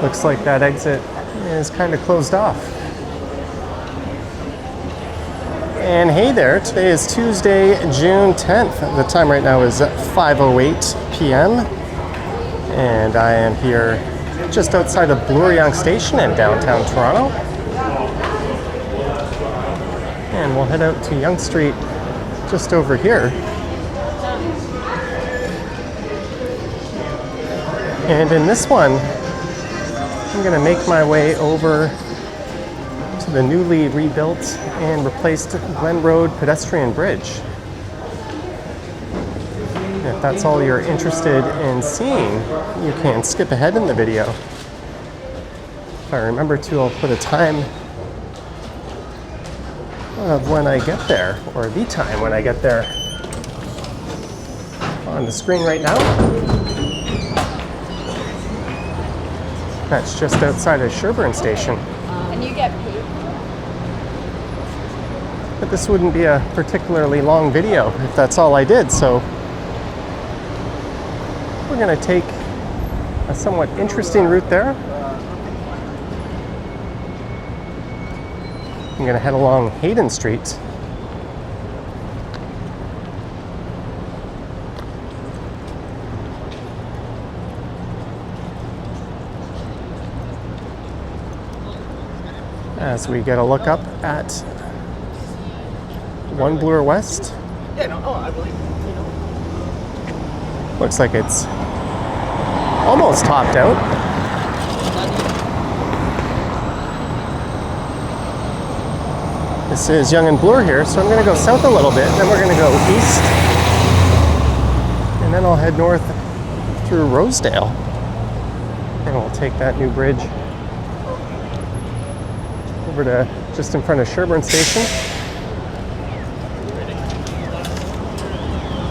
Looks like that exit is kind of closed off. And hey there, today is Tuesday, June 10th. The time right now is 5:08 p.m. And I am here just outside of Bloor-Yonge Station in downtown Toronto. And we'll head out to Yonge Street just over here. And in this one, I'm going to make my way over to the newly rebuilt and replaced Glen Road Pedestrian Bridge. And if that's all you're interested in seeing, you can skip ahead in the video. If I remember to, I'll put a time of when I get there, or the time when I get there, on the screen right now. That's just outside of Sherbourne Station. And you get paid. But this wouldn't be a particularly long video if that's all I did, so we're going to take a somewhat interesting route there. I'm going to head along Hayden Street. As we get a look up at 1 Bloor West. Looks like it's almost topped out. This is Yonge and Bloor here, so I'm going to go south a little bit, and then we're going to go east. And then I'll head north through Rosedale. And we'll take that new bridge over to just in front of Sherbourne Station.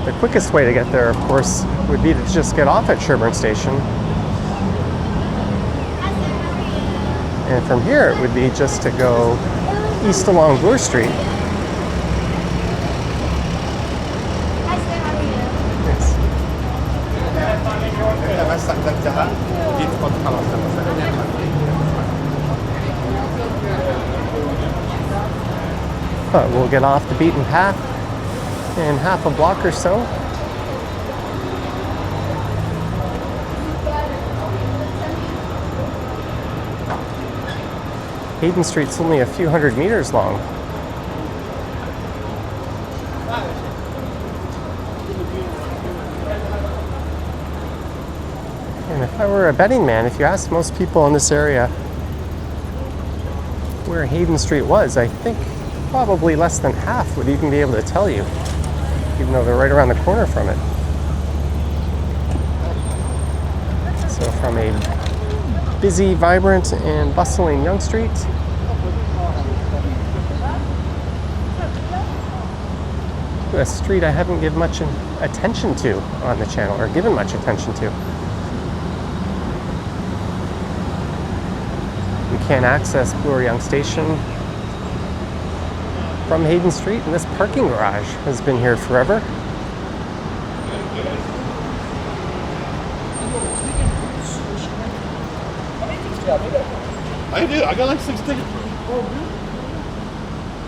The quickest way to get there, of course, would be to just get off at Sherbourne Station. And from here, it would be just to go east along Bloor Street. Yes. But we'll get off the beaten path in half a block or so. Hayden Street's only a few hundred meters long. And if I were a betting man, if you asked most people in this area where Hayden Street was, I think probably less than half would even be able to tell you, even though they're right around the corner from it. So from a busy, vibrant, and bustling Yonge Street to a street I haven't given much attention to on the channel, or given much attention to. You can access Bloor-Yonge Station from Hayden Street, and this parking garage has been here forever. I do. I got like 6 tickets.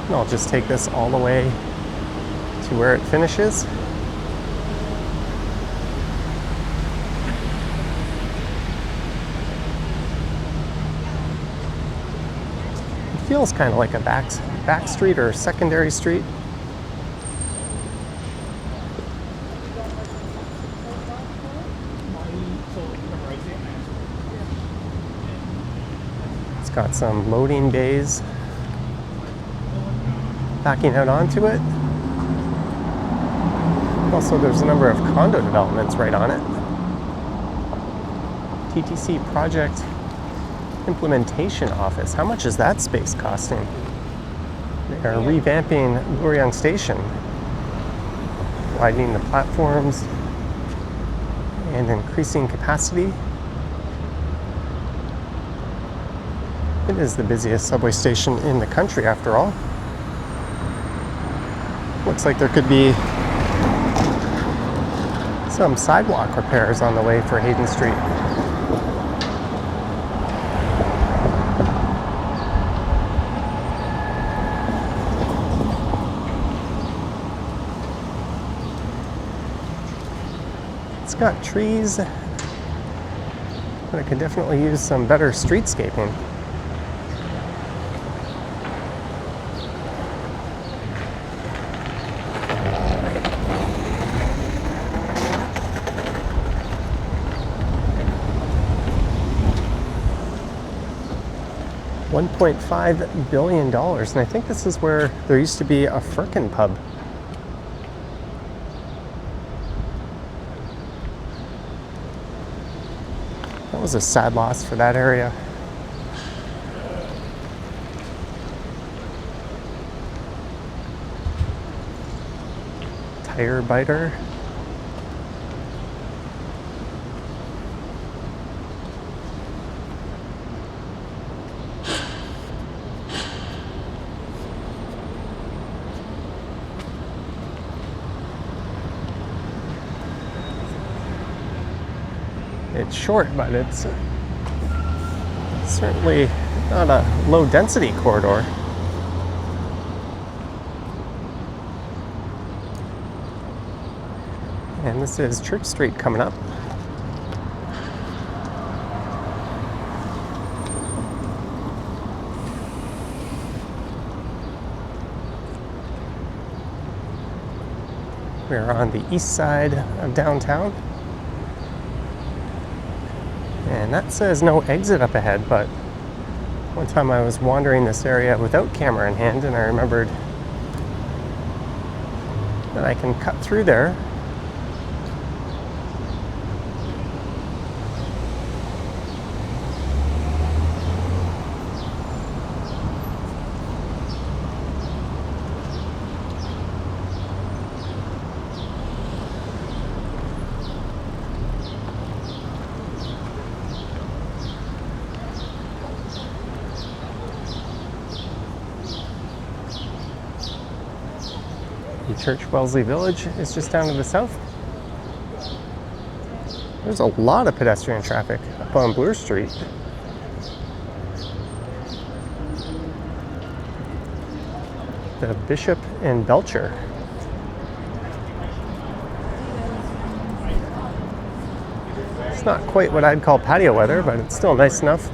And I'll just take this all the way to where it finishes. It feels kind of like a back street or secondary street. It's got some loading bays backing out onto it. Also, there's a number of condo developments right on it. TTC Project Implementation Office. How much is that space costing? They are revamping Bloor-Yonge Station, widening the platforms and increasing capacity. It is the busiest subway station in the country, after all. Looks like there could be some sidewalk repairs on the way for Hayden Street. It's got trees, but it could definitely use some better streetscaping. $1.5 billion, and I think this is where there used to be a Firkin pub. That was a sad loss for that area. Tire biter. It's short, but it's certainly not a low density corridor. And this is Church Street coming up. We're on the east side of downtown. And that says no exit up ahead, but one time I was wandering this area without camera in hand, and I remembered that I can cut through there. Church Wellesley Village is just down to the south. There's a lot of pedestrian traffic up on Bloor Street. The Bishop and Belcher. It's not quite what I'd call patio weather, but it's still nice enough.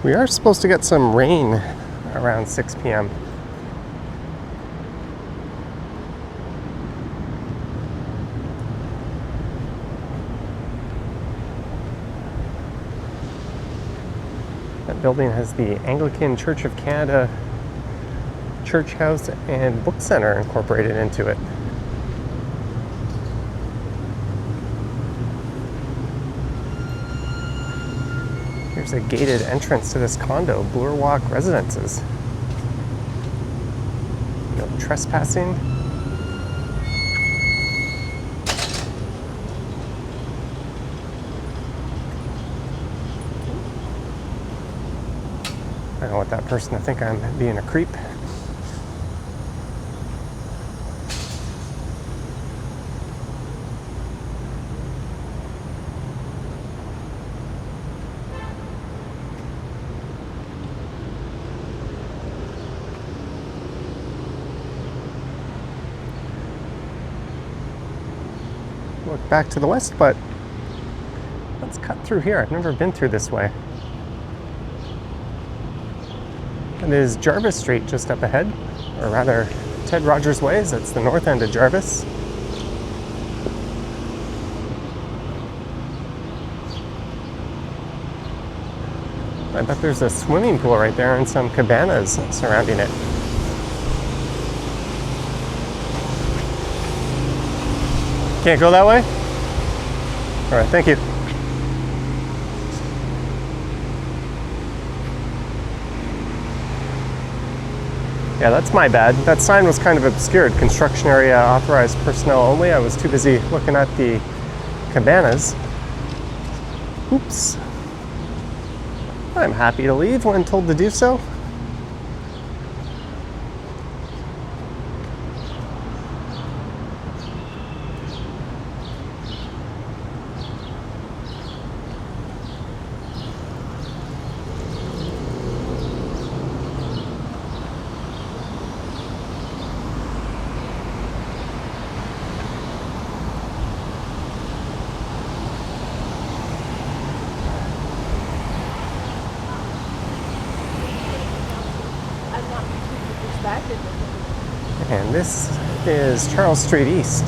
We are supposed to get some rain around 6 p.m. That building has the Anglican Church of Canada Church House and Book Center incorporated into it. There's a gated entrance to this condo, Bloor Walk Residences. No trespassing. I don't want that person to think I'm being a creep. Look back to the west, but let's cut through here. I've never been through this way. It is Jarvis Street just up ahead, or rather Ted Rogers Ways. That's the north end of Jarvis. I bet there's a swimming pool right there and some cabanas surrounding it. Can't go that way? All right, thank you. Yeah, that's my bad. That sign was kind of obscured. Construction area authorized personnel only. I was too busy looking at the cabanas. Oops. I'm happy to leave when told to do so. this is Charles Street East.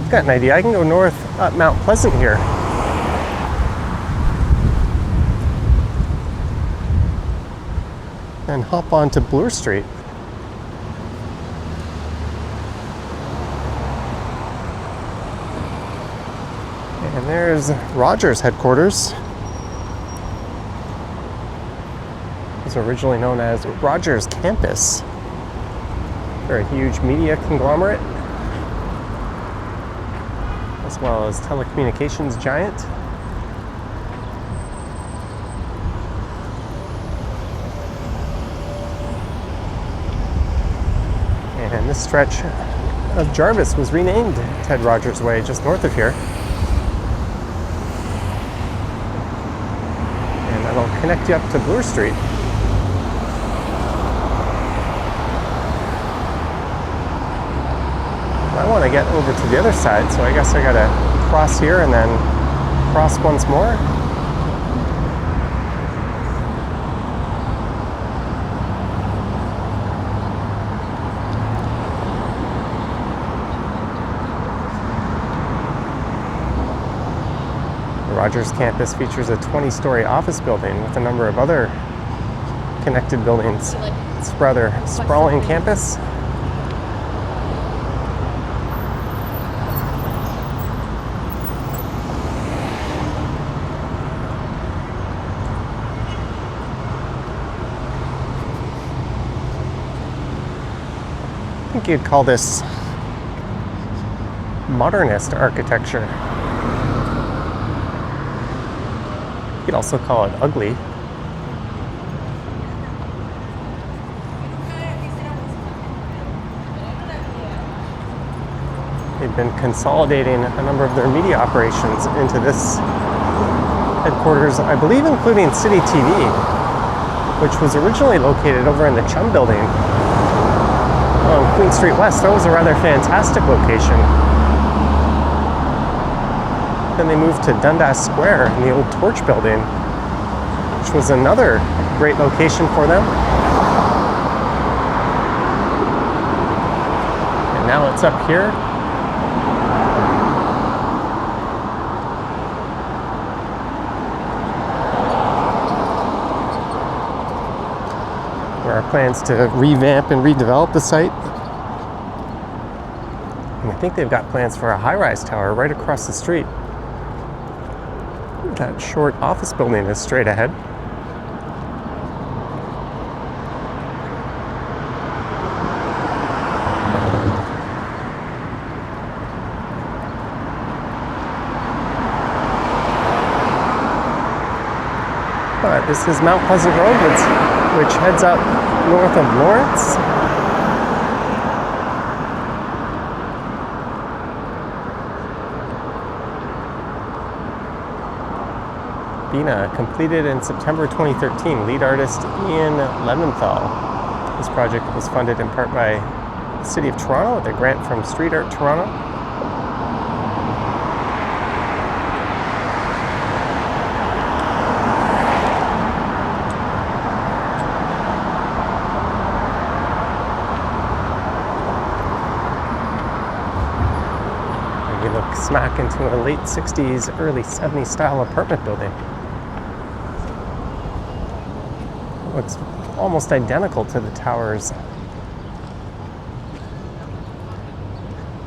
I've got an idea. I can go north up Mount Pleasant here. And hop onto Bloor Street. And there's Rogers headquarters. It was originally known as Rogers Campus. They're a huge media conglomerate, as well as telecommunications giant. And this stretch of Jarvis was renamed Ted Rogers Way, just north of here. And that'll connect you up to Bloor Street. I want to get over to the other side, so I guess I gotta cross here and then cross once more. The Rogers campus features a 20-story office building with a number of other connected buildings. It's a rather sprawling campus. I think you'd call this modernist architecture. You could also call it ugly. They've been consolidating a number of their media operations into this headquarters, I believe including City TV, which was originally located over in the Chum Building on Queen Street West. That was a rather fantastic location. Then they moved to Dundas Square in the old Torch Building, which was another great location for them. And now it's up here. There are plans to revamp and redevelop the site. And I think they've got plans for a high-rise tower right across the street. That short office building is straight ahead. But this is Mount Pleasant Road, which heads up north of Lawrence. Bina, completed in September 2013, lead artist Ian Leventhal. This project was funded in part by the City of Toronto with a grant from Street Art Toronto. And we look smack into a late 60s, early 70s style apartment building. Looks almost identical to the towers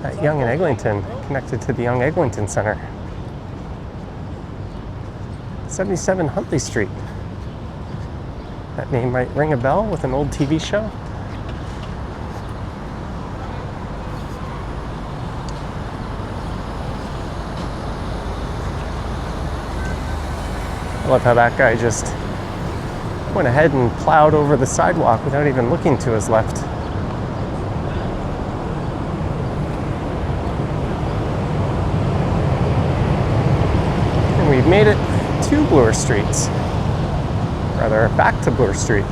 at Yonge and Eglinton, connected to the Yonge Eglinton Center. 77 Huntley Street. That name might ring a bell with an old TV show. I love how that guy just went ahead and plowed over the sidewalk without even looking to his left. And we've made it to Bloor Street. Rather, back to Bloor Street.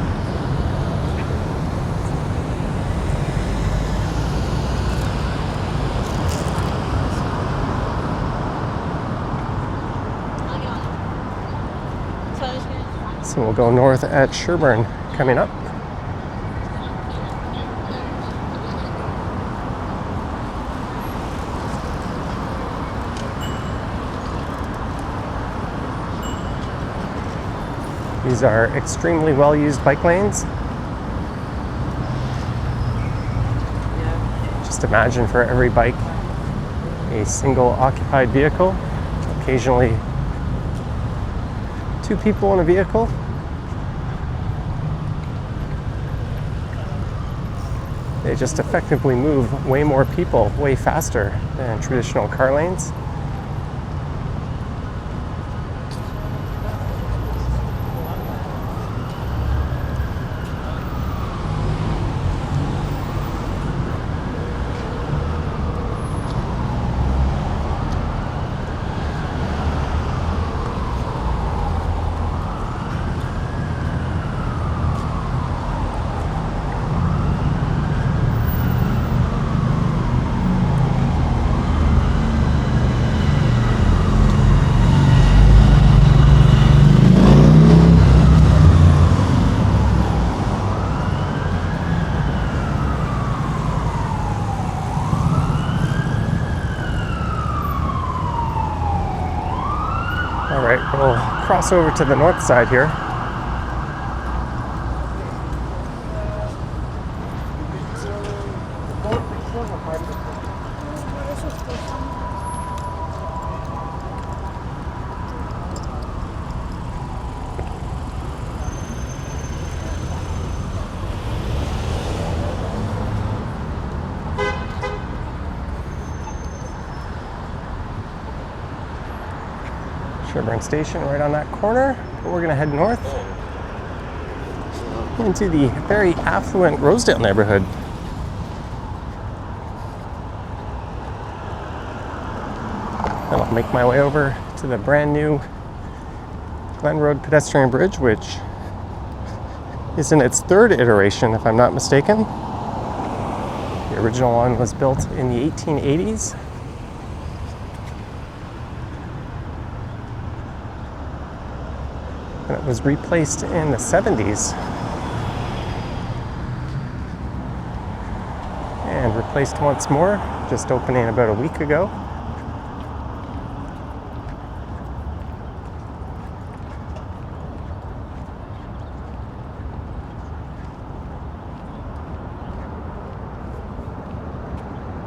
So we'll go north at Sherbourne coming up. These are extremely well-used bike lanes. Just imagine for every bike, a single occupied vehicle, occasionally 2 people in a vehicle. They just effectively move way more people, way faster than traditional car lanes. All right, we'll cross over to the north side here. Sherburne Station right on that corner, but we're gonna head north into the very affluent Rosedale neighborhood. And I'll make my way over to the brand new Glen Road Pedestrian Bridge, which is in its 3rd iteration, if I'm not mistaken. The original one was built in the 1880s. And it was replaced in the 70s. And replaced once more, just opening about a week ago.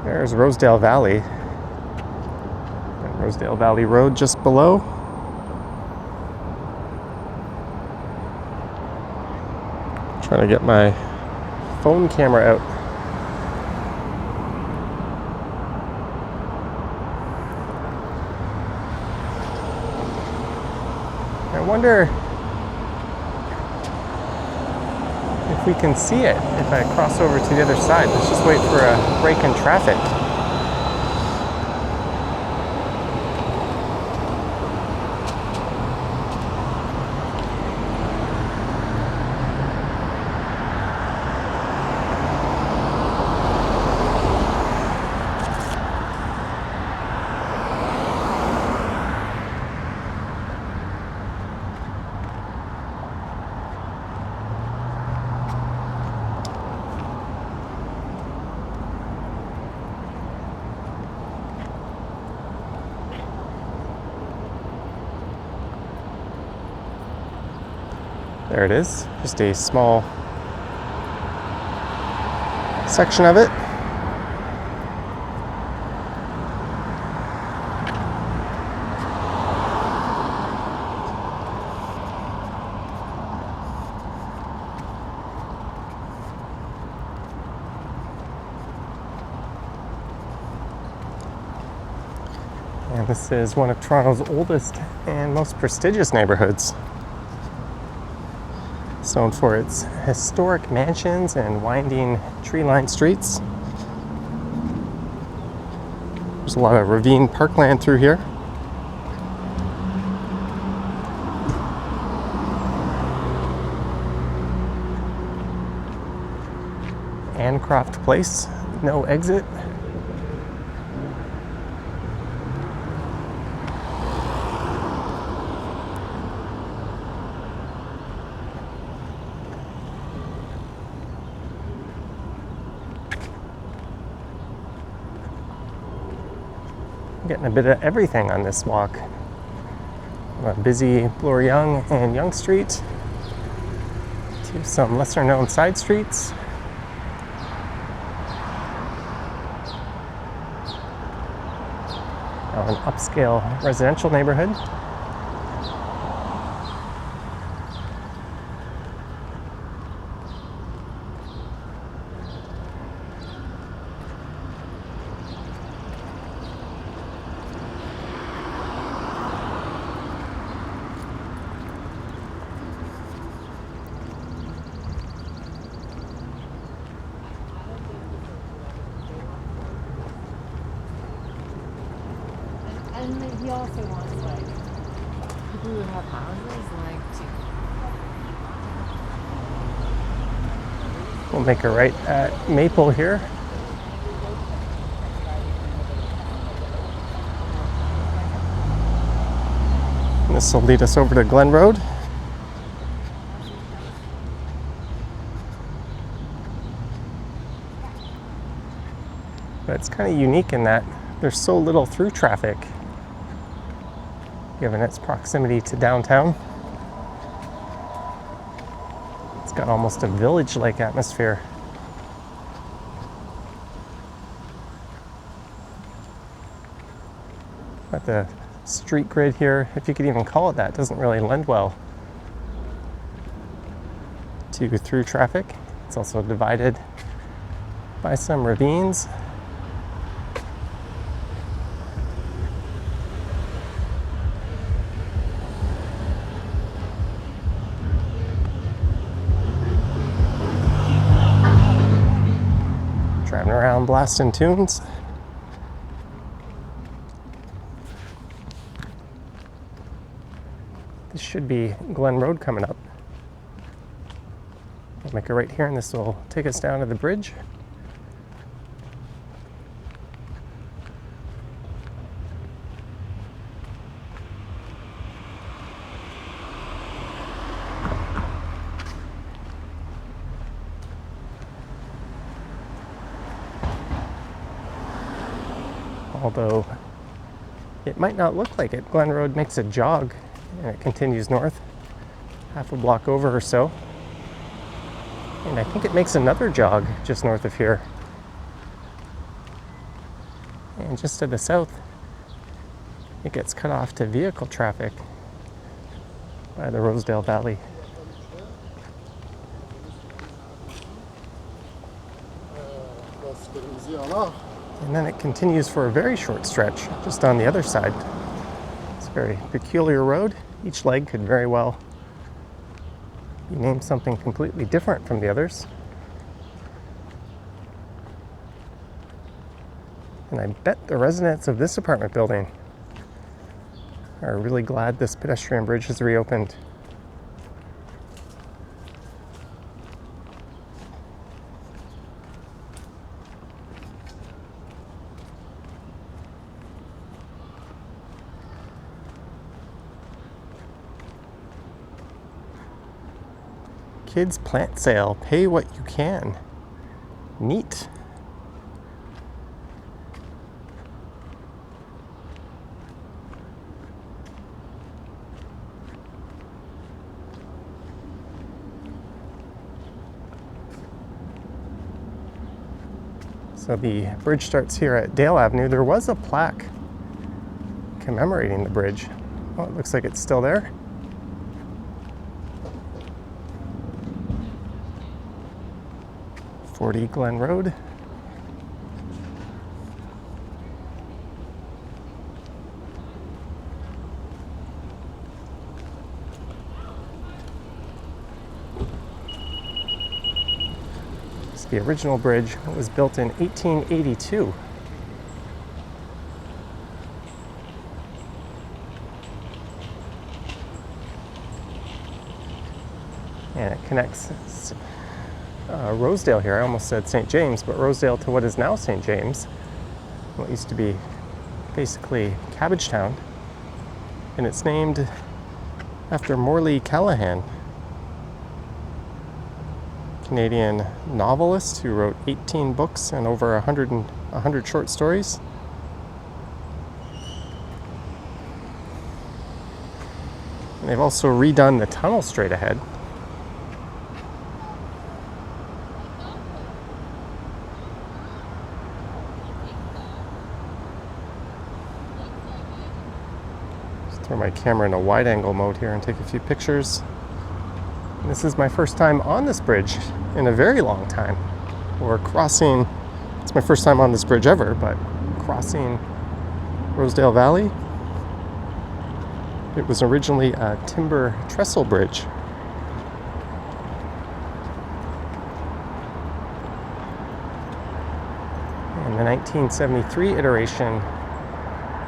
There's Rosedale Valley. And Rosedale Valley Road just below. Trying to get my phone camera out. I wonder if we can see it if I cross over to the other side. Let's just wait for a break in traffic. There it is, just a small section of it. And this is one of Toronto's oldest and most prestigious neighborhoods. It's known for its historic mansions and winding tree-lined streets. There's a lot of ravine parkland through here. Ancroft Place, no exit. Getting a bit of everything on this walk. A busy Bloor Yonge and Yonge Street, to some lesser known side streets. Now an upscale residential neighborhood. And he also wants like people who have houses like to. We'll make a right at Maple here. And this will lead us over to Glen Road. But it's kind of unique in that there's so little through traffic, given its proximity to downtown. It's got almost a village-like atmosphere. But the street grid here, if you could even call it that, doesn't really lend well to through traffic. It's also divided by some ravines. Driving around blasting tunes. This should be Glen Road coming up. We'll make a right here and this will take us down to the bridge. Although it might not look like it. Glen Road makes a jog and it continues north, half a block over or so. And I think it makes another jog just north of here. And just to the south, it gets cut off to vehicle traffic by the Rosedale Valley. And then it continues for a very short stretch just on the other side. It's a very peculiar road. Each leg could very well be named something completely different from the others. And I bet the residents of this apartment building are really glad this pedestrian bridge has reopened. Kids plant sale, pay what you can. Neat. So the bridge starts here at Dale Avenue. There was a plaque commemorating the bridge. Oh, it looks like it's still there. Glen Road. It's the original bridge. It was built in 1882. And it connects Rosedale here. I almost said St. James, but Rosedale to what is now St. James, what used to be basically Cabbagetown, and it's named after Morley Callahan, Canadian novelist who wrote 18 books and over 100 short stories. And they've also redone the tunnel straight ahead. Throw my camera in a wide angle mode here and take a few pictures. This is my first time on this bridge in a very long time. Or crossing, it's my first time on this bridge ever, but crossing Rosedale Valley. It was originally a timber trestle bridge. And the 1973 iteration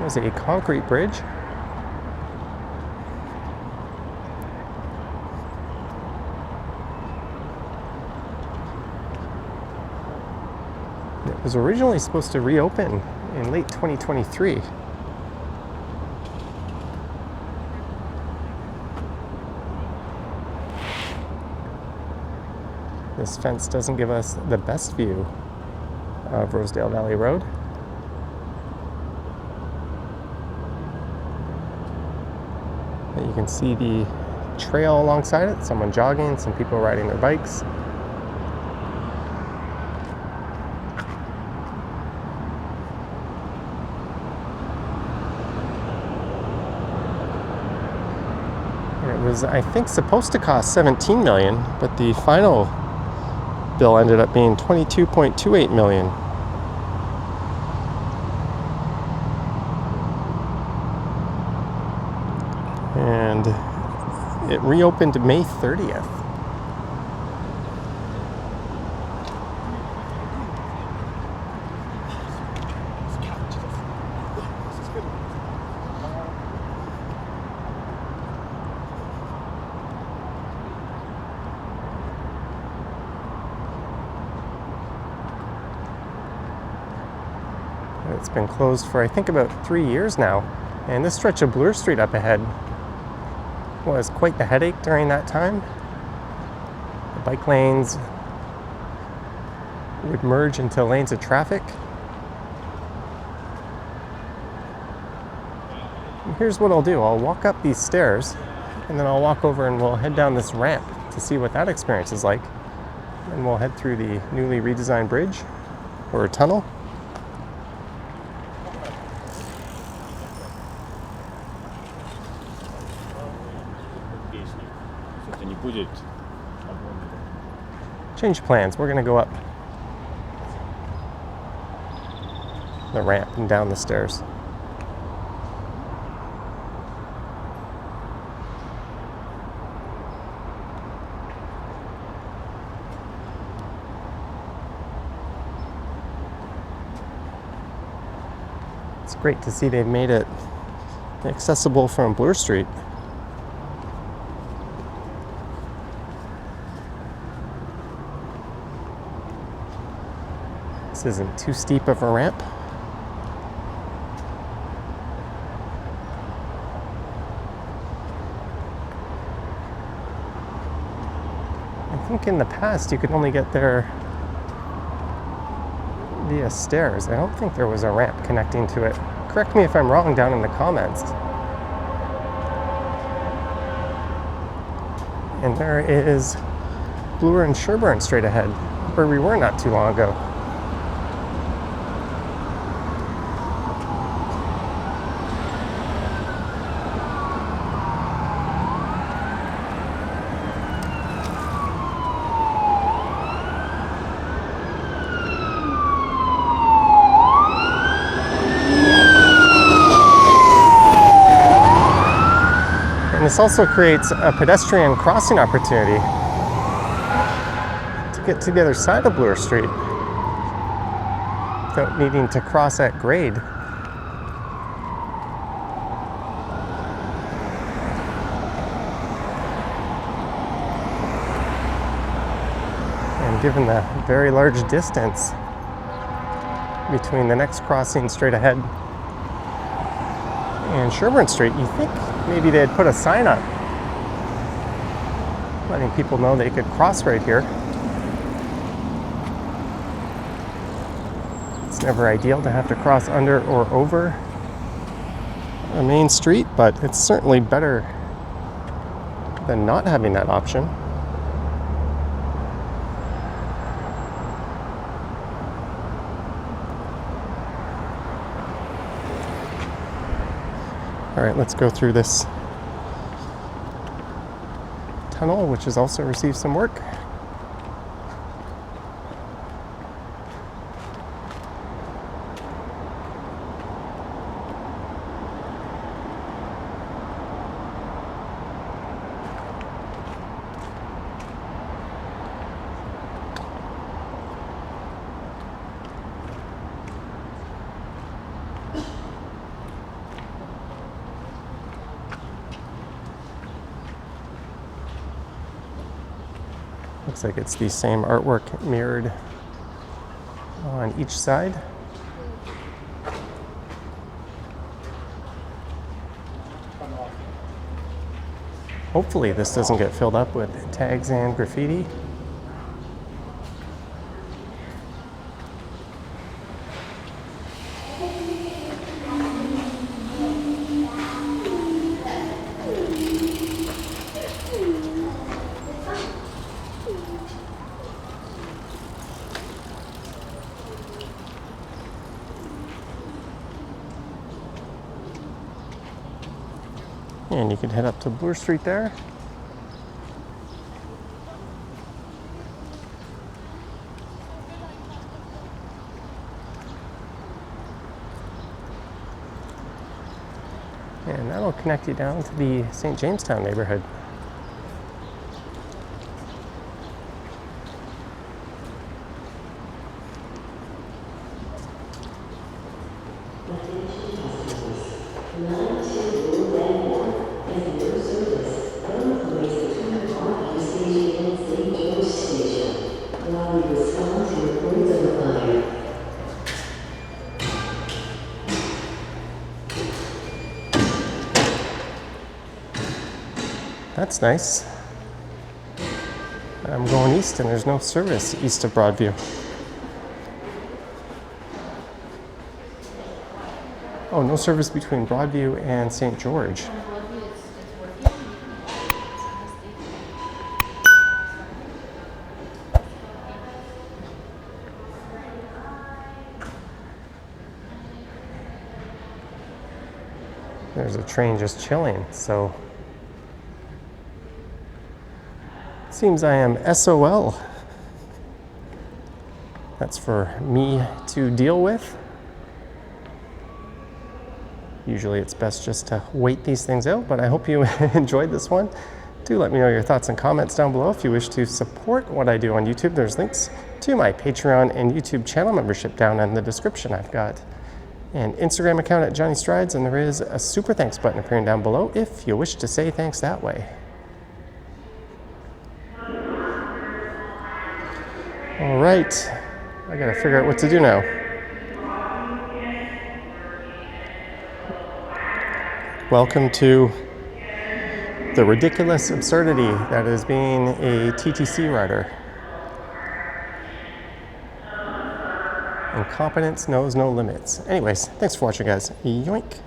was a concrete bridge. It was originally supposed to reopen in late 2023. This fence doesn't give us the best view of Rosedale Valley Road. But you can see the trail alongside it, someone jogging, some people riding their bikes. It was, I think, supposed to cost $17 million, but the final bill ended up being $22.28 million. And it reopened May 30th. It's been closed for, I think, about 3 years now. And this stretch of Bloor Street up ahead was quite the headache during that time. The bike lanes would merge into lanes of traffic. And here's what I'll do. I'll walk up these stairs, and then I'll walk over and we'll head down this ramp to see what that experience is like. And we'll head through the newly redesigned bridge, or a tunnel. Change plans. We're going to go up the ramp and down the stairs. It's great to see they've made it accessible from Bloor Street. This isn't too steep of a ramp. I think in the past you could only get there via stairs. I don't think there was a ramp connecting to it. Correct me if I'm wrong down in the comments. And there is Bloor and Sherburne straight ahead, where we were not too long ago. And this also creates a pedestrian crossing opportunity to get to the other side of Bloor Street without needing to cross at grade. And given the very large distance between the next crossing straight ahead and Sherburne Street, you think maybe they'd put a sign up letting people know they could cross right here. It's never ideal to have to cross under or over a main street, but it's certainly better than not having that option. All right, let's go through this tunnel, which has also received some work. Looks like it's the same artwork mirrored on each side. Hopefully this doesn't get filled up with tags and graffiti. And you can head up to Bloor Street there. And that'll connect you down to the St. Jamestown neighborhood. That's nice. I'm going east and there's no service east of Broadview. Oh, no service between Broadview and St. George. There's a train just chilling, so seems I am SOL. That's for me to deal with. Usually it's best just to wait these things out, but I hope you enjoyed this one. Do let me know your thoughts and comments down below. If you wish to support what I do on YouTube, there's links to my Patreon and YouTube channel membership down in the description. I've got an Instagram account at Johnny Strides, and there is a super thanks button appearing down below if you wish to say thanks that way. All right, I gotta figure out what to do now. Welcome to the ridiculous absurdity that is being a TTC rider. Incompetence knows no limits. Anyways, thanks for watching, guys. Yoink.